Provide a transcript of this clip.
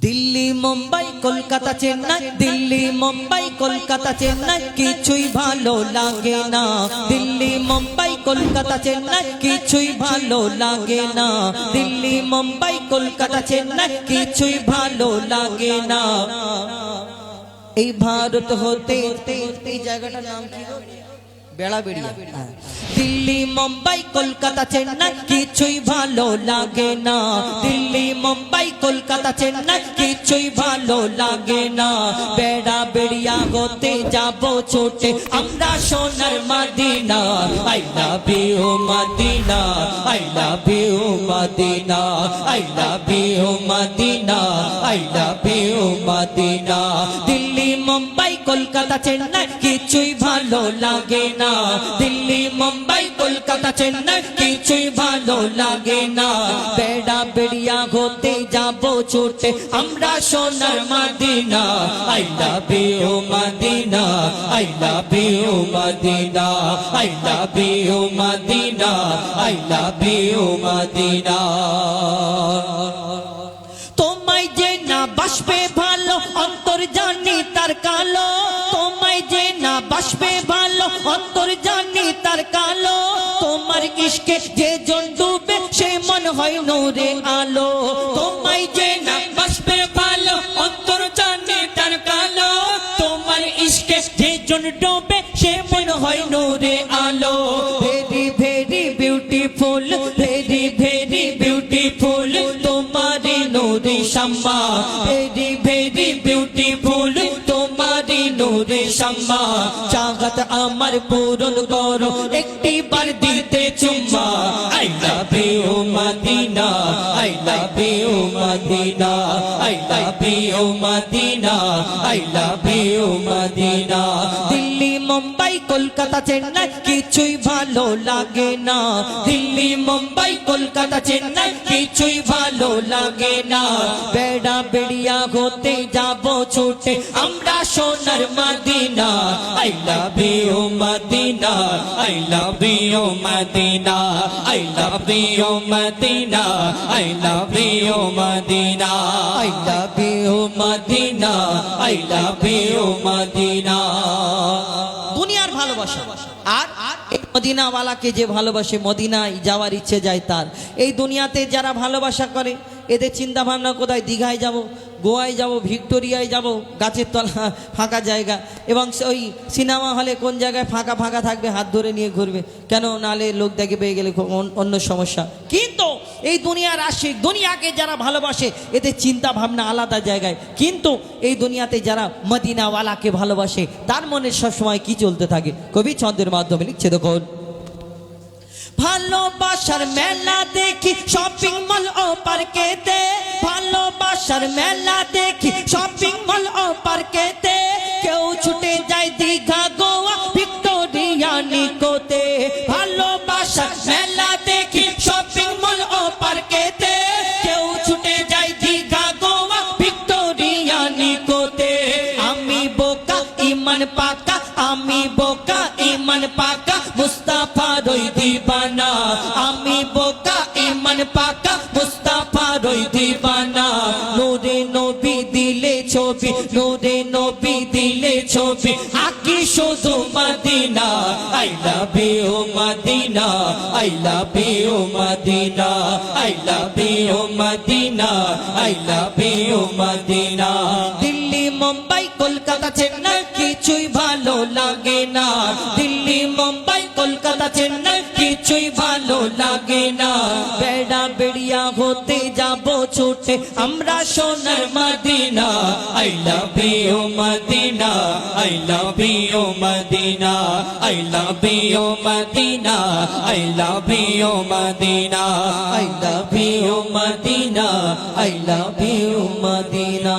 দিল্লি মুম্বাই কলকাতা চেন্নাই, দিল্লি মুম্বাই কলকাতা চেন্নাই কিছুই ভালো লাগে না। দিল্লি মুম্বাই কলকাতা চেন্নাই কিছুই ভালো লাগে না। দিল্লি মুম্বাই কলকাতা চেন্নাই কিছুই ভালো লাগে না। এই ভারত হতে এই জায়গাটার নাম কি গো? বেড়াবেড়িয়া। দিল্লি মুম্বাই কলকাতা চেন্নাই কিছুই ভালো লাগে না। দিল্লি মুম্বাই কলকাতা চেন্নাই কিছুই ভালো লাগে না। বেড়াবেড়িয়া হতে যাব ছোটে আমরা সোনার Medina. I love you Medina, I love you Medina, I love you Medina, I love you Medina. Delhi Mumbai Kolkata Chennai কিছুই ভালো লাগে না। দিল্লি মুম্বাই কলকাতা চেন্নাই কিছুই ভালো লাগে না। বেড়াবেড়িয়া হতে যাব ছোটে আমরা সোনার Medina. I love you Medina, I love you Medina, I love you Medina, I love you Medina. তোমায় যে না বাসবে ভালো অন্তর জানি তার কালো। তোমায় যে না বাসবে ভালো অন্তর জানি তার কালো। তোমার ইশকে যে জন ডুবে সে মন হয় নূরে আলো। তোমায় যে না বাসবে ভালো অন্তর জানি তার কালো। তোমার ইশকে যে জন ডুবে সে মন হয় নূরে আলো। Very very beautiful, very very beautiful তোমারি নূরে শাম্মা। ভেরি ভেরি বিউটিফুল তোমারি নূরে শাম্মা। চাহত আমার পূরণ করো একটি বার দিতে চুম্মা। I love you Medina, I love you Medina, I love you Medina, I love you Medina. Delhi Mumbai Kolkata Chennai কিছুই ভালো লাগে না। দিল্লি মুম্বাই কলকাতা চেন্নাই কিছুই ভালো লাগে না। বেড়াবেড়িয়া হতে যাব ছুটে আমরা সোনার Medina. I love you Medina, I love you Medina, I love you Medina, I love you Medina, I love you Medina, I love you Medina. দুনিয়ার ভালোবাসা আর এই মদিনাওয়ালাকে যে ভালোবাসে, মদিনায় যাওয়ার ইচ্ছে যায় তার। এই দুনিয়াতে যারা ভালোবাসা করে এদের চিন্তা ভাবনা কোথায়, দীঘায় যাব, গোয়ায় যাব, ভিক্টোরিয়ায় যাব, গাছের তলা ফাঁকা জায়গা, এবং ওই সিনেমা হলে কোন জায়গায় ফাঁকা ফাঁকা থাকবে হাত ধরে নিয়ে ঘুরবে, কেন নালে লোক দেখে পেয়ে গেলে অন্য সমস্যা। কিন্তু এই দুনিয়ার আশিক, দুনিয়াকে যারা ভালোবাসে এদের চিন্তা ভাবনা আলাদা জায়গায়। কিন্তু এই দুনিয়াতে যারা মদিনাওয়ালাকে ভালোবাসে তার মনে সবসময় কি চলতে থাকে, কবি ছন্দের মাধ্যমে লিখছে দেখুন। ভালোবাসার মেলা দেখি শপিং মল ও পার্কেতে। ভালোবাসার মেলা দেখি শপিং মল ও পার্কেতে। কেউ ছুটে যায় দীঘা গোয়া ভিক্টোরিয়া নিকোতে। ভালোবাসার মেলা দেখি শপিং মল ও পার্কেতে। কেউ ছুটে যায় দীঘা গোয়া ভিক্টোরিয়া নিকোতে। আমি বোকা ইমান পাকা, আমি বোকা ইমান পাকা মুস্তাফার ওই দিবানা। আমি বোকা ইমান পাকা মুস্তাফার ওই দিবানা। নূরে নবী দিলে ছবি, নূরে নবী দিলে ছবি, আকি শুধু Medina. I love you Medina, I love you Medina, I love you Medina, I love you Medina. Delhi Mumbai Kolkata Chennai কিছুই ভালো লাগে না। দিল্লি মুম্বাই কলকাতা চেন্নাই কিছুই ভালো লাগে না। বেড়াবেড়িয়া হতে যাব ছুটে আমরা সোনার Medina. I love you Medina, I love you Medina, I love you Medina, I love you Medina, I love you Medina, I love you Medina.